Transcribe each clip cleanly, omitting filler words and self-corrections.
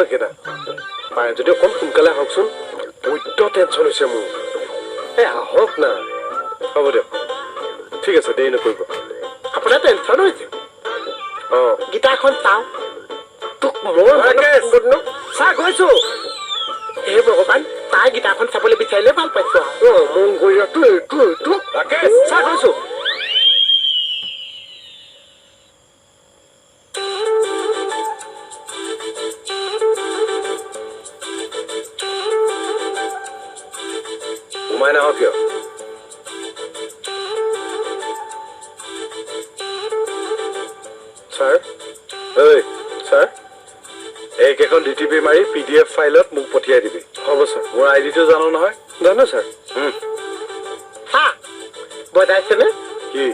একেটা পাৰে যদি অকণ সোনকালে আহকচোন বৈদ্য টেনশ্যন হৈছে মোৰ এই আহক না হ'ব দিয়ক ঠিক আছে দেৰি নকৰিব আপোনাৰ টেনশ্যন হৈছে অঁ গীটাৰখন চাওঁ তোক মই চাহ গৈছো হে ভগৱান তাই গীটাৰখন চাবলৈ বিচাৰিলে ভাল পাইছো অঁ মংগলীয়াটো এইটো এইটো চাহ গৈছো সোমাই নাহক কিয় ছাৰ ঐ ছাৰ এইকেইখন DTP মাৰি PDF ফাইলত মোক পঠিয়াই দিবি হ'ব ছাৰ মোৰ আইডিটো জানো নহয় জানো ছাৰ হা বজাইছেনে কি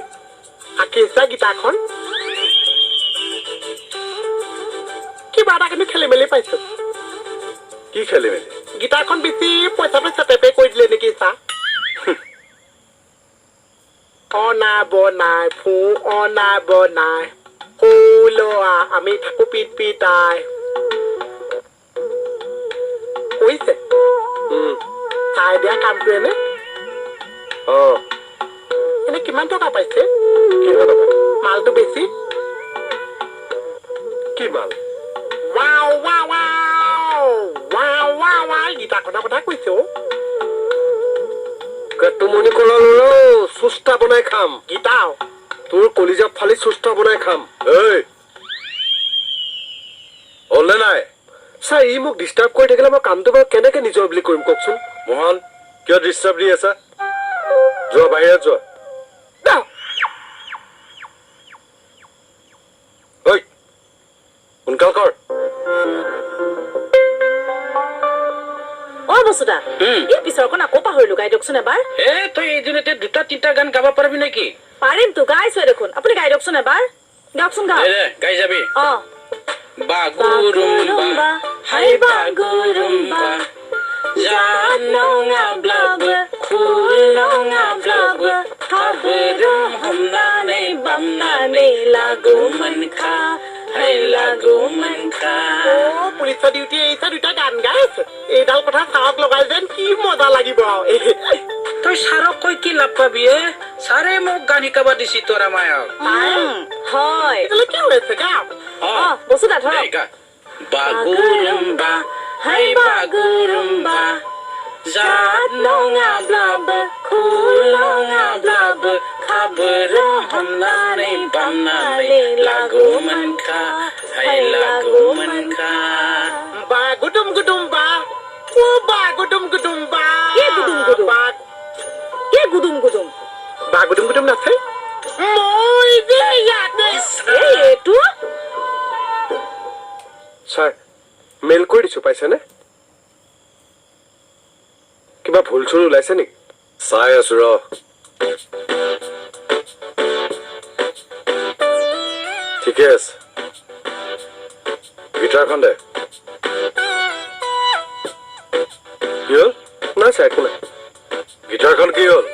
আঁকিছা গীটাৰখন কিবা এটা কিন্তু খেলি মেলি পাইছো কি খেলি মেলি গীটাৰখন বেছি পইচাটো চেপে কৰি দিলে নেকি চা অনা বনাই ফু অনা বনাই সৌ লোৱা আমি থাকো পিট পিতাই কৈছে চাই দিয়া কামটো এনে অঁ এনে কিমান টকা পাইছে কিমান টকা মালটো বেছি কি মাল wow wow wow wow wow wow গীটাৰখনৰ কথা কৈছে কেটুমণি কলৰ চুস্তা বনাই খাম গীটাও তোৰ কলিজা ফালি চুস্তা বনাই খাম ঐ হ'লনে নাই ছাৰ ই মোক ডিষ্টাৰ্ব কৰি থাকিলে মই কামটো বাৰু কেনেকে নিজৰ বুলি কৰিম কওকচোন মোহন কিয় ডিষ্টাৰ্ব দি আছা যোৱা বাহিৰত যোৱা ঐ সোনকাল কৰ বসুদা এই পিছৰখন আকৌ পাহৰিলো গাই দিয়কচোন এবাৰ তই এইদিনতে দুটা তিনিটা গান গাব পাৰিবি নেকি পাৰিমতো গাইছোৱে দেখোন আপুনি গাই দিয়কচোন এবাৰ গাওকচোন গাও গাই যাবি অ বাগুৰুম্বা হাই বাগুৰুম্বা জানঙা ব্লাব খুলঙা ব্লাব খাবৰুম हमनानै বামনাनै লাগু মনখা হাই লাগু মনখা পুলিচৰ ডিউটি এৰিছে দুটা গান গাই আছে এইডাল কথা চাওক লগাই যেন কি মজা লাগিব তই ছাৰক কৈ কি লাভ পাবি ছাৰে মোক গান শিকাব দিছি তোৰ মায়ক হয় কি হৈছে গাও বসুদা ধৰক বাগুৰুম্বা হাই বাগুৰুম্বা জানঙা ব্লাব খুলঙা ব্লাব খাবৰুম हमनानै বামনাनै লাগু মনখা হাই লাগু মনখা বা গুদুম গুদুম বা ও বা গুদুম গুদুম বা কি গুদুম গুদুম কি গুদুম গুদুম বা গুদুম গুদুম নাছে মই যে ইয়াতে এইটো ছাৰ মেইল কৰি দিছো পাইছেনে কিবা ভুল চুল ওলাইছে নেকি চাই আছো ৰ ঠিকে আছে গীটাৰখন দে কি হ'ল নাই ছাৰ একো নাই গীটাৰখন কি হ'ল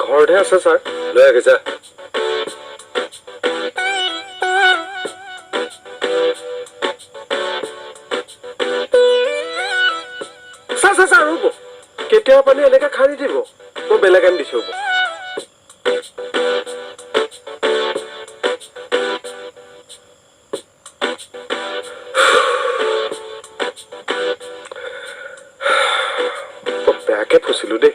ঘৰতহে আছে ছাৰ লৈ আগে যা ছাৰ ৰ'ব কেতিয়াবা পানী এনেকে খাই দিব মই বেলেগ আনি দিছো হ'ব বেয়াকে ফচিলো দেই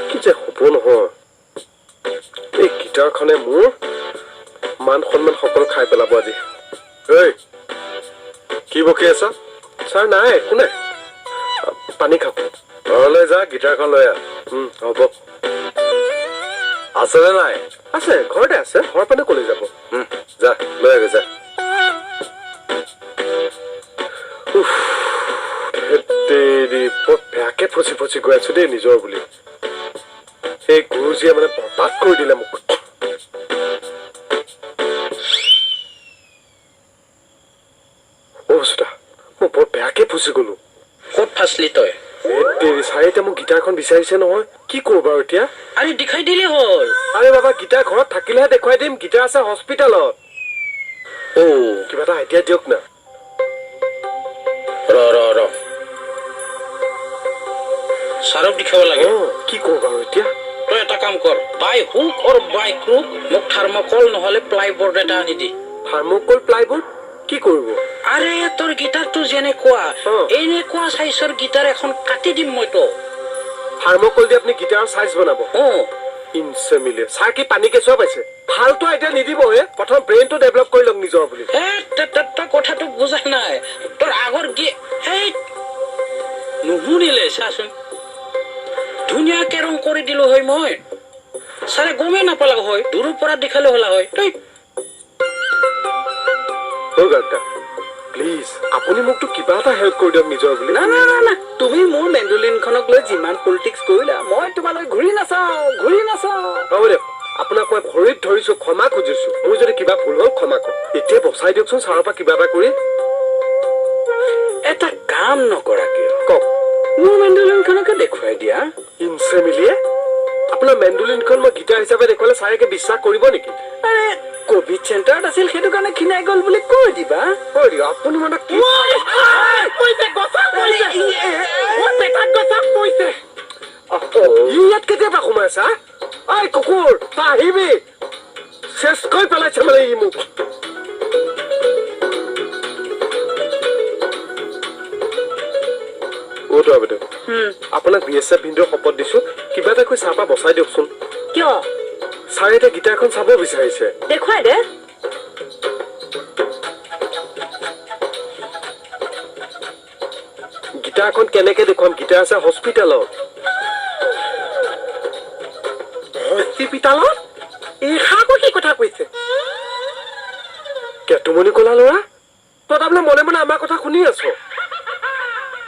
কি যে হ'ব নহয় এই গীটাৰখনে মোৰ মান সন্মান সকলো খাই পেলাব আজি ঐ কি বকি আছা ছাৰ নাই একো নাই পানী খাওক ঘৰলৈ যা গীটাৰখন লৈ আহ হ'ব আছেনে নাই আছে ঘৰতে আছে ঘৰ পানে কলৈ যাব যা লৈ আগে যা বৰ বেয়াকে ফচি ফচি গৈ আছো দেই নিজৰ বুলি সেই গুৰুজীয়ে মানে বৰবাদ কৰি দিলে মোক বসুদা মই বৰ বেয়াকে ফচি গলো ক'ত ফাঁচলি তই চাৰিটা মোক গীটাৰখন বিচাৰিছে নহয় কি কৰো বাৰু এতিয়া আৰে দেখাই দিলে হল আৰে বাবা গীটাৰ ঘৰত থাকিলেহে দেখুৱাই দিম গীটাৰ আছে হস্পিটালত কিবা এটা আইডিয়া দিয়ক না ৰ ছাৰক দেখাব লাগে কি কৰো বাৰু এতিয়া তই এটা কাম কৰ বাই হুক অৰ বাই ক্ৰুক মোক থাৰ্মকল নহলে প্লাইবোৰ্ড এটা আনি দি থাৰ্মকল প্লাইবোৰ্ড কি কৰিব আৰে তোৰ গিটাৰটো যেনেকুৱা অ। এনেকুৱা চাইজৰ গিটাৰ এখন কাটি দিম মই তো থাৰ্মকল দি আপুনি গিটাৰৰ চাইজ বনাব অ ইনচে মিলে ছাৰ কি পানী কেঁচুৱা পাইছে ভালটো আইডিয়া নিদিব হে প্ৰথম ব্ৰেইনটো ডেভেলপ কৰি লওক নিজৰ বুলি তই কথাটো বুজা নাই তোৰ আগৰ নুশুনিলে চাচোন ধুনীয়াকে ৰং কৰি দিলো হয় মই ছাৰে গমেই নাপালা হয় দূৰৰ পৰা দেখালে হলা হয় তই গাৰ্গা প্লিজ আপুনি মোকতো কিবা এটা হেল্প কৰি দিয়ক নিজৰ বুলি না না না না তুমি মোৰ মেণ্ডলিনখনক লৈ যিমান পলিটিক্স কৰিলা মই তোমালৈ ঘূৰি নাচাওঁ হ'ব দিয়ক আপোনাক মই ভৰিত ধৰিছো ক্ষমা খুজিছো মোৰ যদি কিবা ভুল হ'ল ক্ষমা কৰক এতিয়া বচাই দিয়কচোন ছাৰৰ পৰা কিবা এটা কৰি এটা কাম নকৰা কিয় কওক মোৰ মেণ্ডলিনখনকে দেখুৱাই দিয়া ইনচে মিলিয়ে আপোনাৰ মেণ্ডলিনখন মই গীটাৰ হিচাপে দেখুৱালে ছাৰে বিশ্বাস কৰিব নেকি আৰে কভিড চেণ্টাৰত আছিল সেইটো কাৰণে খিনাই গ'ল বুলি কৈ দিবা হয় দিয়ক আপুনি মানে কি ইয়াত কেতিয়াবা সোমাইছা ঐ কুকুৰ তই আহিবি চেচ কৰি পেলাইছে মানে ই মোক অ'টো আবেদন আপোনাক BSF ভিনদেউৰ শপত দিছো কিবা এটা কৈ ছাৰ পৰা বচাই দিয়কচোন কিয় ছাৰে এতিয়া গীটাৰখন চাব বিচাৰিছে দেখুৱাই দে গীটাৰখন কেনেকে দেখুৱাম গীটাৰ আছে হস্পিটেলত হস্পিটালত এইষাৰকো কি কথা কৈছে কেতুমণি কলা ল'ৰা তই তাৰমানে মনে মনে আমাৰ কথা শুনি আছ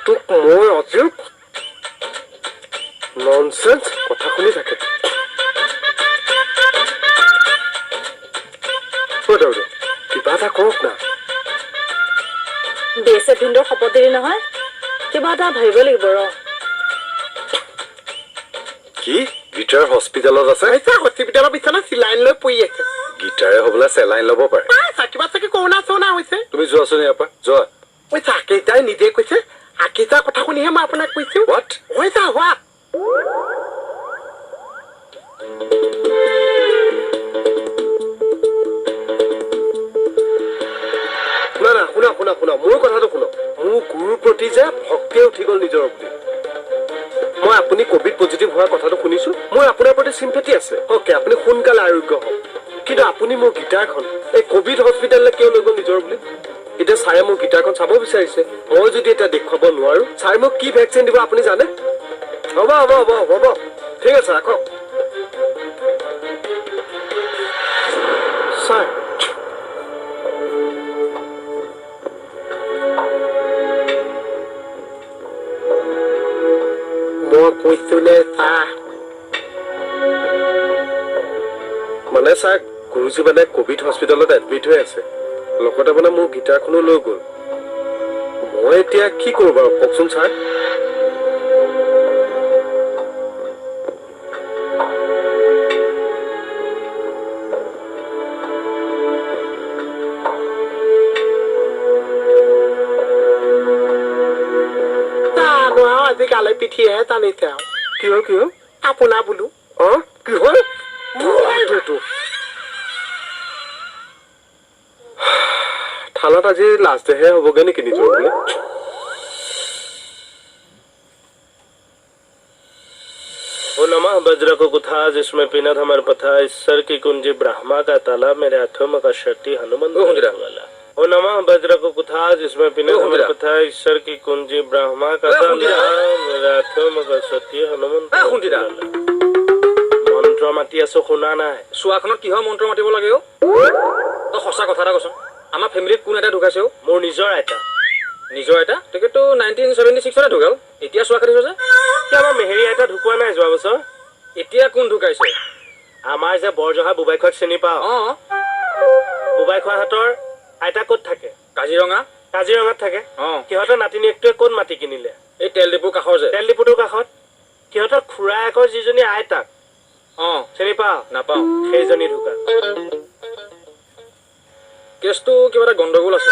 তোক মই অযোগ ননচেন্স কথা শুনি থাকে কিবা এটা কৰক না BSF ভিনদেউৰ শপত দিলি নহয় কিবা এটা ভাবিব লাগিব ৰ কি গীটাৰ হস্পিটেলত আছে হস্পিটালৰ বিচনাত চিলাইন লৈ পৰি আছে গীটাৰে হ'বলা চেলাইন ল'ব পাৰে কিবা চাগে কৰোণা চৰোণা হৈছে তুমি যোৱাচোন ইয়াৰ পৰা যোৱা ঐ চাকেইটাই নিজে কৈছে আকেইটাৰ কথা শুনিহে মই আপোনাক কৈছো What? হৈছে হোৱা শুনা না শুনা শুনা শুনা মোৰ কথাটো শুনক মোৰ গুৰুৰ প্ৰতি যে ভক্তিয়ে উঠি গ'ল নিজৰ বুলি মই আপুনি কভিড পজিটিভ হোৱাৰ কথাটো শুনিছো মোৰ আপোনাৰ প্ৰতি চিম্পেথি আছে অ'কে আপুনি সোনকালে আৰোগ্য হওক কিন্তু আপুনি মোৰ গীটাৰখন এই কভিড হস্পিটেললৈ কিয় লৈ গ'ল নিজৰ বুলি এতিয়া ছাৰে মোৰ গীটাৰখন চাব বিচাৰিছে মই যদি এতিয়া দেখুৱাব নোৱাৰো ছাৰে মোক কি ভেকচিন দিব আপুনি জানে হ'ব হ'ব হ'ব হ'ব ঠিক আছে ৰাখক ছাৰ মই কৈছো নে চাহ মানে ছাৰ গুৰুজী মানে কভিড হস্পিটেলত এডমিট হৈ আছে লগতে মানে মোৰ গীটাৰখনো লৈ গ'ল মই এতিয়া কি কৰোঁ বাৰু কওকচোন ছাৰ আজি গালে পিঠিয়েহে টানিছে আৰু কি হ'ল আপোনাৰ বোলো অঁ কি হ'ল এইটো থানাত আজি লাষ্ট ডেহে হ'বগে নেকি নিজৰ বোলে ओ नमः वज्र को कुथा जिसमें पिनत हमार पथा ईश्वर की कुंजी ब्रह्मा का ताला मेरे हाथों में का शक्ति हनुमान वाला ओ नमः वज्र को कुथा जिसमें पिनत हमार पथा ईश्वर की कुंजी ब्रह्मा का ताला मेरे हाथों में का शक्ति हनुमान মন্ত্ৰ মাতি আছো শুনা নাই চোৱাখনত কিহৰ মন্ত্ৰ মাতিব লাগে অ তই সঁচা কথা এটা কচোন আমাৰ ফেমিলিত কোন এটা ঢুকাইছে অ মোৰ নিজৰ আইতা নিজৰ এটা তেখেতটো 1976 ঢুকাল এতিয়া চোৱা খাটিছ যে আমাৰ মেহেৰী আইতা ঢুকুৱা নাই যোৱা বছৰ এতিয়া কোন ঢুকাইছে আমাৰ যে বৰজহা বুবাই খোৱাক চিনি পাওঁ অ বুবাই খোৱা হাতৰ আইতা ক'ত থাকে কাজিৰঙাত থাকে অ সিহঁতৰ নাতিনীয়েকটোৱে ক'ত মাটি কিনিলে এই তেল ডিপুৰ কাষৰ যে তেল ডিপুটোৰ কাষত সিহঁতৰ খুৰায়েকৰ যিজনী আইতাক অ চিনি পাওঁ নাপাওঁ সেইজনী ঢুকা কেছটো কিবা এটা গণ্ডগোল আছে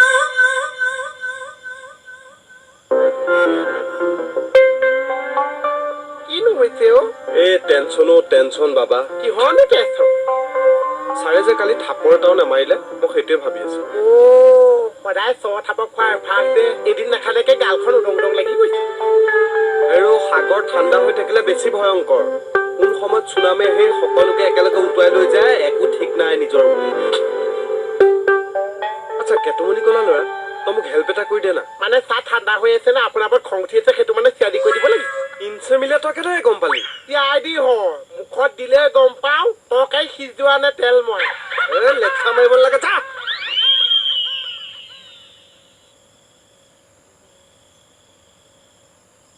কিনো হৈছে অ' এই টেনচন বাবা কিহৰনো টেনচন ছাৰে যে কালি থাপৰ এটাও নামাৰিলে মই সেইটোৱে ভাবি আছো অ' সদায় থাপক খোৱাৰ অভ্যাস যে এদিন নাখালেকে গালখন উদং উদং লাগি গৈছে আৰু সাগৰ ঠাণ্ডা হৈ থাকিলে বেছি ভয়ংকৰ কোন সময়ত চুনামে সেই সকলোকে একেলগে উটুৱাই লৈ যায় একো ঠিক নাই নিজৰ আচ্ছা কেতুমণি ক'লা ল'ৰা তই মোক হেল্প এটা কৰি দে না মানে চাহ ঠাণ্ডা হৈ আছে না আপোনাৰ ওপৰত খং উঠি আছে সেইটো মানে চিয়াদি কৰি দিব লাগিব ইনচে মিলে তই কেনেকৈ গম পালি চিয়াদি হয় মুখত দিলে গম পাওঁ তৰকাৰী সিজোৱা নে তেল মই লেঠা মাৰিব লাগে যা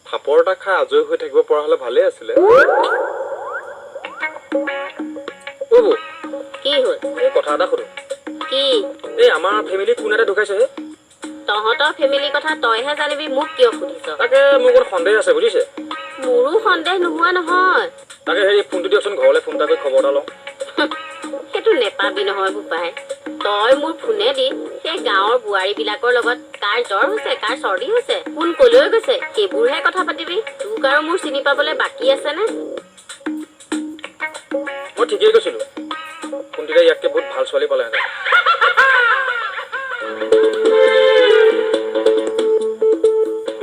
থাপৰ এটা খাই আজৰি হৈ থাকিব পৰা হ'লে ভালেই আছিলে অ' বৌ কি হ'ল এই কথা এটা সুধো কি এই আমাৰ ফেমিলিত কোন এটা ঢুকাইছে হে তহঁতৰ ফেমিলিৰ কথা তইহে জানিবি মোক কিয় সুধিছ তাকে মোৰ অকণ সন্দেহ আছে বুজিছে মোৰো সন্দেহ নোহোৱা নহয় তাকে হেৰি ফোনটো দিয়কচোন ঘৰলৈ ফোন এটা কৰি খবৰ এটা লওঁ সেইটো নেপাবি নহয় বোপাই তই মোৰ ফোনে দি সেই গাঁৱৰ বোৱাৰীবিলাকৰ লগত কাৰ জ্বৰ হৈছে কাৰ চৰ্দি হৈছে কোন কলৈ গৈছে সেইবোৰহে কথা পাতিবি তোক আৰু মোৰ চিনি পাবলৈ বাকী আছেনে মই ঠিকেই কৈছিলোঁ কোনটোতে ইয়াতকৈ বহুত ভাল ছোৱালী পালেহেঁতেন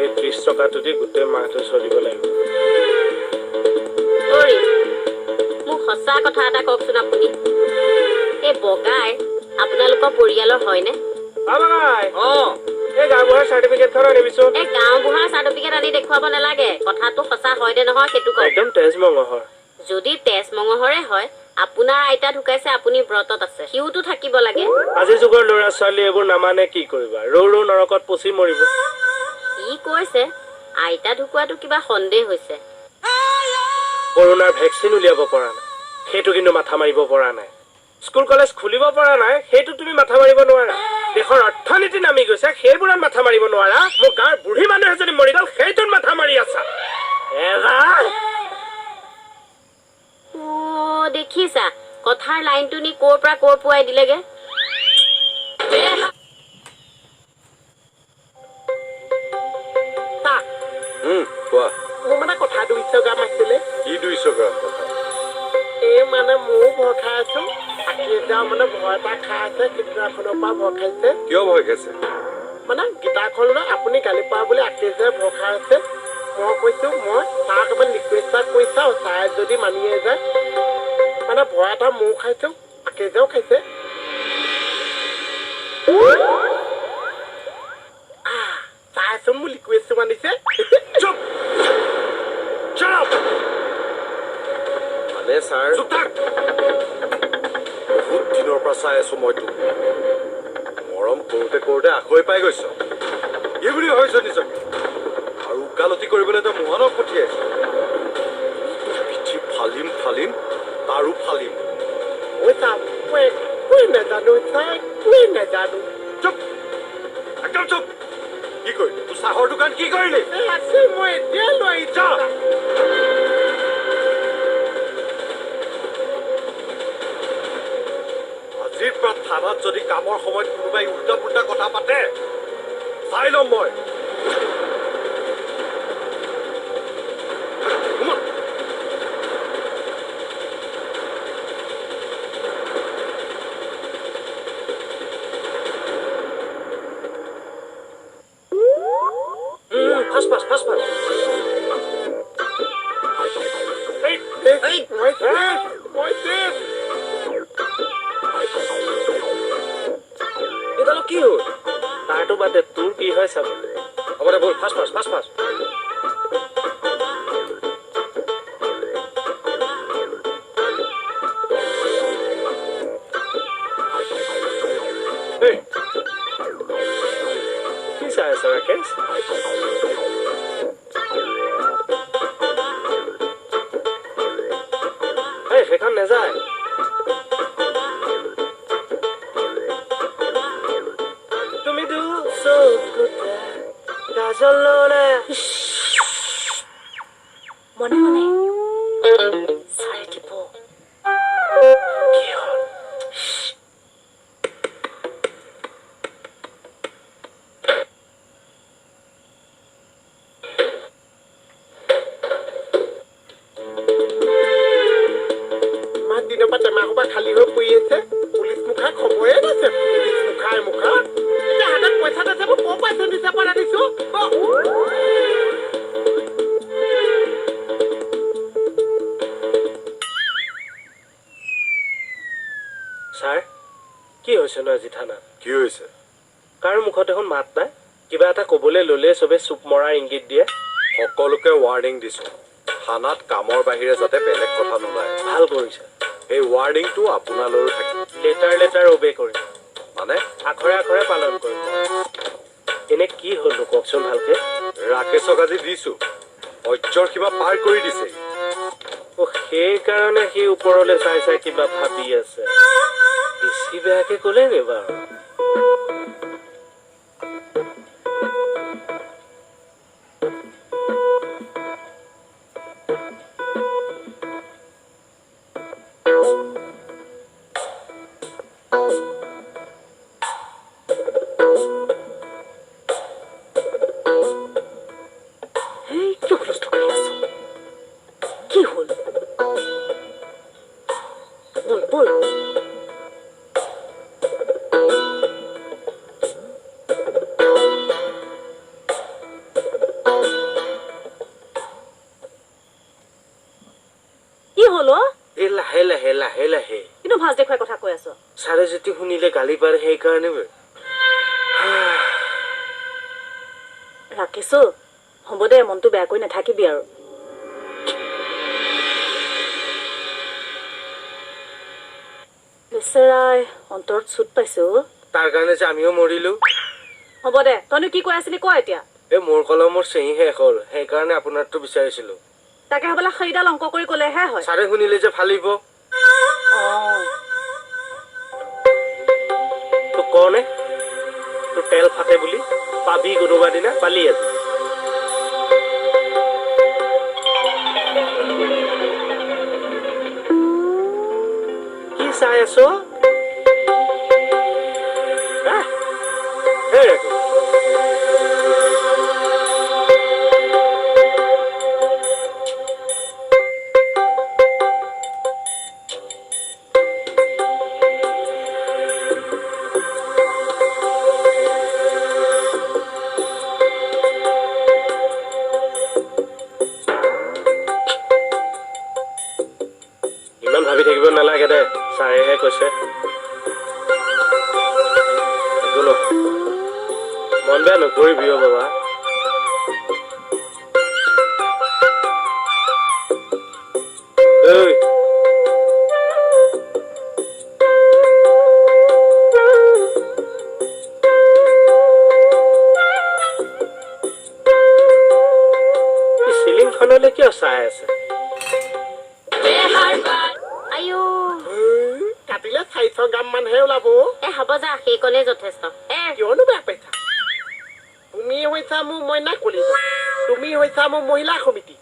এই 30 টকাটোদি গোটেই মাহটো চলিব লাগিব ঐ মোক সঁচা কথা এটা কওকচোন আপুনি এই বগাই আপোনালোকৰ পৰিয়ালৰ হয়নে অঁ এই গাঁওবুঢ়াৰ চাৰ্টিফিকেটখন আনিবিচোন এই গাঁওবুঢ়াৰ চাৰ্টিফিকেট আনি দেখুৱাব নালাগে কথাটো সঁচা হয় নে নহয় সেইটো কওক একদম তেজ মঙহৰ যদি তেজ মঙহৰে হয় আপোনাৰ আইতা ঢুকাইছে আপুনি ব্ৰতত আছে সিওতো থাকিব লাগে আজিৰ যুগৰ ল'ৰা ছোৱালী এইবোৰ নামানে কি কৰিবা ৰৌ নৰকত পচি মৰিব কি কৈছে আইতা ঢুকুৱাটো কিবা সন্দেহ হৈছে কৰোণাৰ ভেকচিন উলিয়াব পৰা নাই সেইটো কিন্তু মাথা মাৰিব পৰা নাই স্কুল কলেজ খুলিব পৰা নাই সেইটো তুমি মাথা মাৰিব নোৱাৰা দেশৰ অৰ্থনীতি নামি গৈছে সেইবোৰত মাথা মাৰিব নোৱাৰা মোৰ গাঁৱৰ বুঢ়ী মানুহ এজনী মৰি গ'ল সেইটোত মাথা মাৰি আছা অ' দেখিছা কথাৰ লাইনটো নি ক'ৰ পৰা ক'ৰ পোৱাই দিলেগে চাহ কোৱা মোৰ মানে কথা 200 গ্ৰাম আছিলে কি 200 গ্ৰাম কথা এই মানে ময়ো ভয় খাই আছো আকি যাওঁ মানে ভয় এটা খাই আছে কিতাপখনৰ পৰা ভয় খাইছে কিয় ভয় খাইছে মানে গীতাখন লৈ আপুনি গালি পোৱা বুলি আকি যায় ভয় খাই আছে মই কৈছো মই তাক অকণমান ৰিকুৱেষ্ট এটা কৰি চাওঁ চাই যদি মানিয়ে যায় মানে ভয় এটা ময়ো খাইছো আকি যাওঁ খাইছে চাইচোন মোৰ ৰিকুৱেষ্টটো মানিছে মানে ছাৰ বহুত দিনৰ পৰা চাই আছো মই তোক মৰম কৰোঁতে কৰোঁতে আখৈ পাই গৈছ এই বুলি ভাবিছ নিজক আৰু উকালতি কৰিবলৈ তই মোহনক পঠিয়াইছ পিঠি ফালিম তাৰো ফালিম ঐ চাওক মই একোৱেই নাজানো ছাৰ একোৱেই নাজানো চুপ একদম চুপ কি কৰিলি তোৰ চাহৰ দোকান কি কৰিলি এই আছে মই এতিয়া লৈ যা আজিৰ পৰা থানাত যদি কামৰ সময়ত কোনোবাই উল্টা পুল্টা কথা পাতে চাই ল'ম মই ফাষ্ট এইডালো কি হ'ল তাৰটো বাদে তোৰ কি হয় চাব হ'ব দে ব'ল ফাষ্ট কি চাই আছ ৰাকেশ সেইখন নেযায় তুমি মনে মনে চাই দিব কি হ'ল খালী হৈ পৰি আছে পুলিচ মুখা খবৰে দিছে পুলিচ মুখাই মুখা এতিয়া হাতত পইচা আছে মই ক'ৰ পৰা চুৰি চাপত আনিছো ছাৰ কি হৈছে নো আজি থানাত কি হৈছে কাৰ মুখত দেখোন মাত নাই কিবা এটা ক'বলৈ ল'লে চবে চুপ মৰা ইংগিত দিয়ে সকলোকে ৱাৰ্ণিং দিছো থানাত কামৰ বাহিৰে যাতে বেলেগ কথা নোলায় ভাল কৰিছে এই ৱাৰ্ণিংটো আপোনালৈও থাকে লেটাৰ অবে কৰিম মানে আখৰে আখৰে পালন কৰিম এনে কি হ'লনো কওকচোন ভালকে ৰাকেশক আজি দিছো অজ্যৰ কিবা পাৰ কৰি দিছে সেইকাৰণে সি ওপৰলৈ চাই চাই কিবা ভাবি আছে বেছি বেয়াকে ক'লে নে বাৰু কি হ'ল বল কি হ'ল এই লাহে লাহে লাহে লাহে কিন্তু ভাজ দেখুৱাই কথা কৈ আছ ছাৰে যদি শুনিলে গালি পাৰে সেইকাৰণে ৰাকেশ হ'ব দে মনটো বেয়া কৰি নাথাকিবি আৰু বেচেৰাই অন্তৰত চুট পাইছো তাৰ কাৰণে যে আমিও মৰিলো হ'ব দে তইনো কি কৈ আছিলি ক এতিয়া এই মোৰ কলমৰ চেহি শেষ হ'ল সেইকাৰণে আপোনাৰটো বিচাৰিছিলো তাকে হ'বলা সেইডাল অংক কৰি ক'লেহে হয় ছাৰে শুনিলে যে ফালিব তোক কওঁনে তোৰ তেল ফাটে বুলি পাবি কোনোবা দিনা পালি আজি কি চাই আছ ইমান ভাবি থাকিব নালাগে দে ছাৰেহে কৈছে মন বেয়া নকৰিবি অ' বাবা ঐ চিলিংখনলৈ কিয় চাই আছে কাটিলে 400 গ্ৰাম মানহে ওলাব হ'ব যা সেইকণে যথেষ্ট কিয়নো বেয়া পাইছা তুমি হৈছা মোৰ মইনা কলিজা তুমি হৈছা মোৰ মহিলা সমিতি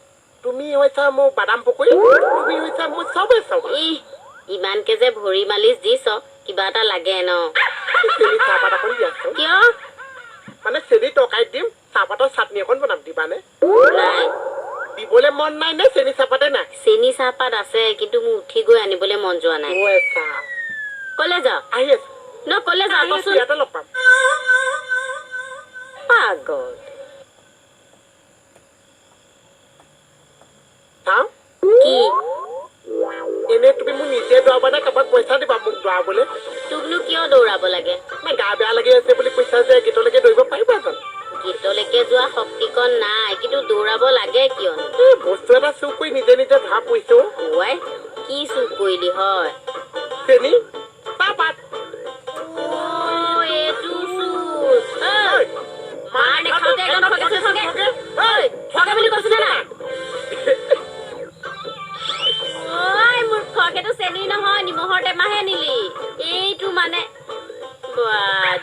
তুমি হৈছা মোৰ বাদাম পকৰি তুমি হৈছা মোৰ চবে ইমানকে যে ভৰি মালিচ দিছ কিবা এটা লাগে ন চেনি চাহপাত অকণ দিয়াচোন কিয় মানে চেনি তৰকাৰীত দিম চাহপাতৰ চাটনি অকণ বনাম দিবানে নাই দিবলৈ মন নাই নে চেনি চাহপাতে নাই চেনি চাহপাত আছে কিন্তু মোৰ উঠি গৈ আনিবলৈ মন যোৱা নাই কলে যা আহি আছো ন কলে যা কচোন ইয়াতে লগ পাম পাগল চাওঁ কি এনে তুমি মোক নিজে দৌৰাবা নে কাৰোবাক পইচা দিবা মোক দৌৰাবলৈ তোকনো কিয় দৌৰাব লাগে নে গা বেয়া লাগি আছে বুলি কৈছা যে গীতলৈকে দৌৰিব পাৰিবা জানো গীতলৈকে যোৱা শক্তিকণ নাই কিন্তু দৌৰাব লাগে কিয়নো বস্তু এটা চুৰ কৰি নিজে নিজে ধৰা পৰিছো কি চুৰ কৰিলি হয় চেনি চাহপাত এইটো চুৰ মাৰ নেখাওঁতে একদম ঠগে বুলি কৈছো নে নাই মূৰ্খ সেইটো চেনি নহয় নিমখৰ টেমাহে নিলি এইটো মানে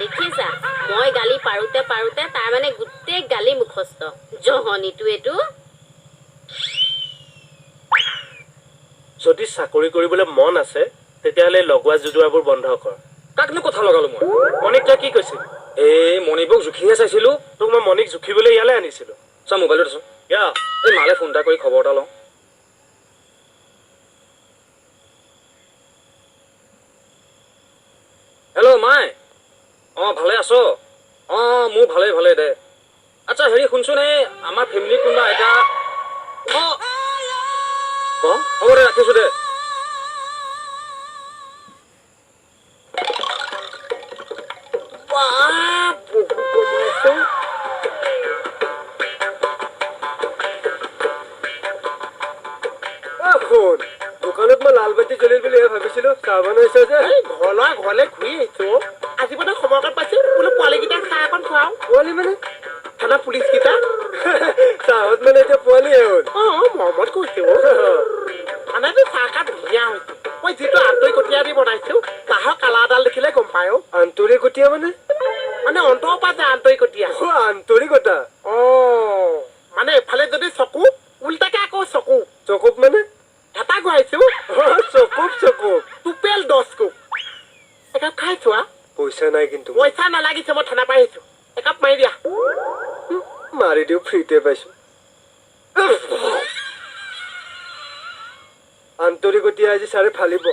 দেখিছা মই গালি পাৰোতে পাৰোতে তাৰ মানে গোটেই গালি মুখস্থ জহনীটো এইটো যদি চাকৰি কৰিবলৈ মন আছে তেতিয়াহ'লে লগোৱা জুদুৱাবোৰ বন্ধ কৰ কাকনো কথা লগালো মই মণিক তই কি কৈছিলি এই মণিবক জুখিহে চাইছিলো তোক মই মণিক জুখিবলৈ ইয়ালৈ আনিছিলো চা মোবাইলত আছো এই মালে ফোন এটা কৰি খবৰ এটা লওঁ অঁ ভালে আছ অঁ মোৰ ভালেই দে আচ্ছা হেৰি শুনচোন এই আমাৰ ফেমিলিত কোনোবা আইতা অঁ হ'ব দে ৰাখিছোঁ দে বহুত কমাইছো শুন দোকানত মই লাল বাতি জ্বলিল বুলি ভাবিছিলো চাহ বনাইছে যে এই ঘৰলৈ ঘূৰি আহিছো আজি মানে সময়ত পাইছো বোলো পোৱালীকেইটাক চাহ এখন খুৱাও পোৱালি মানে থানা পুলিচকেইটা চাহত মানে এতিয়া পোৱালিয়ে হ'ল মৰমত কৈছো মানে চাহকাপ ধুনীয়া হৈছে মই যিটো আন্তৰি কটীয়া দি বনাইছো চাহৰ কালাৰডাল দেখিলে গম পায় আন্তৰিকতীয়া মানে মানে অন্তৰৰ পৰা যায় আন্তৰি কটীয়া আন্তৰিকতা মানে এফালে যদি চকু উল্টাকে আকৌ চকু চকুপ মানে হেতা ঘূৰাইছো চকুপ টুপেল 10 কোপ একাপ খাইছো পইচা নাই কিন্তু পইচা নালাগিছে মই থানা পাই আহিছো একাপ মাৰি দিয়া মাৰি দিও ফ্ৰীতে পাইছো আন্তৰিকতীয়া আজি ছাৰে ফালিব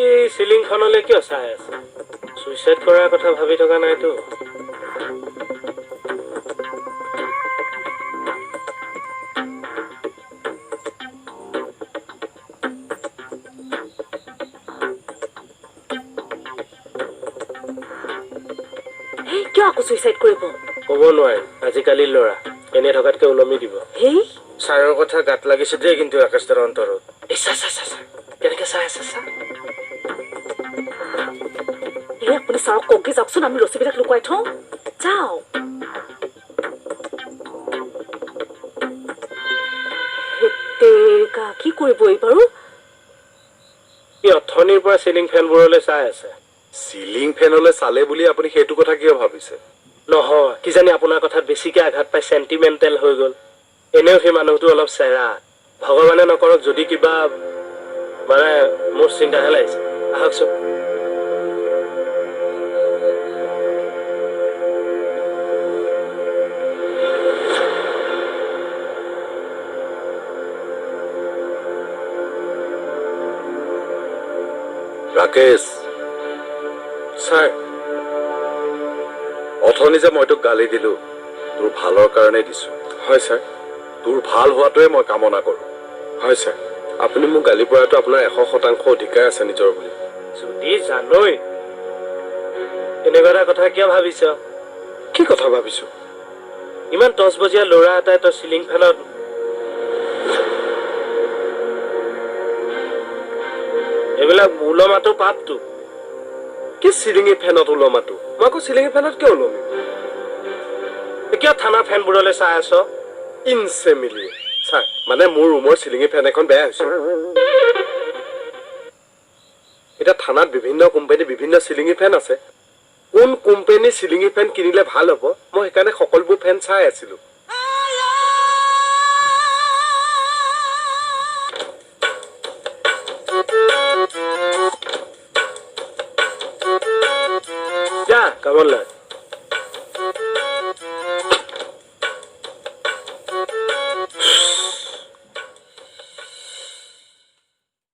এই চিলিংখনলৈ কিয় চাই আছে চুইচাইড কৰাৰ কথা ভাবি থকা নাইতো কিয় আকৌ চুইচাইড কৰিব ক'ব নোৱাৰে আজিকালিৰ ল'ৰা এনে থকাতকে ওলমি দিব হেই ছাৰৰ কথা গাত লাগিছে দেই কিন্তু আকাশৰ অন্তৰত কেনেকে চাই আছে চা এই আপুনি ছাৰক কওঁগে যাওকচোন আমি ৰছীবিলাক লুকুৱাই থওঁ যাওঁ কি কৰিব এইবাৰু ই অথনিৰ পৰা চিলিং ফেনবোৰলৈ চাই আছে চিলিং ফেনলৈ চালে বুলি আপুনি সেইটো কথা কিয় ভাবিছে নহয় কিজানি আপোনাৰ কথাত বেছিকে আঘাত পাই চেণ্টিমেণ্টেল হৈ গ'ল এনেও সেই মানুহটো অলপ চেৰা ভগৱানে নকৰক যদি কিবা মানে মোৰ চিন্তাহে লাগিছে আহকচোন ৰাকেশ ছাৰ অথনি যে মই তোক গালি দিলো তোৰ ভালৰ কাৰণে দিছো হয় ছাৰ তোৰ ভাল হোৱাটোৱে মই কামনা কৰো হয় ছাৰ আপুনি মোক গালি পৰাটো আপোনাৰ 100% অধিকাৰ আছে নিজৰ বুলি যদি জানই এনেকুৱা এটা কথা কিয় ভাবিছ কি কথা ভাবিছো ইমান 10 বজীয়া ল'ৰা এটাই তই চিলিং ফেনত এইবিলাক ওলমাটো পাপটো কি চিলিঙি ফেনত ওলমাটো মই আকৌ চিলিঙি ফেনত কিয় ওলমি কিয় থানা ফেনবোৰলৈ চাই আছ ইনচে মিলি ছাৰ মানে মোৰ ৰুমৰ চিলিঙি ফেন এখন বেয়া হৈছে এটা থানাত বিভিন্ন কোম্পানী বিভিন্ন চিলিঙি ফেন আছে কোন কোম্পানী চিলিঙি ফেন কিনিলে ভাল হ'ব মই সেইকাৰণে সকলোবোৰ ফেন চাই আছিলো যা কামত লাগ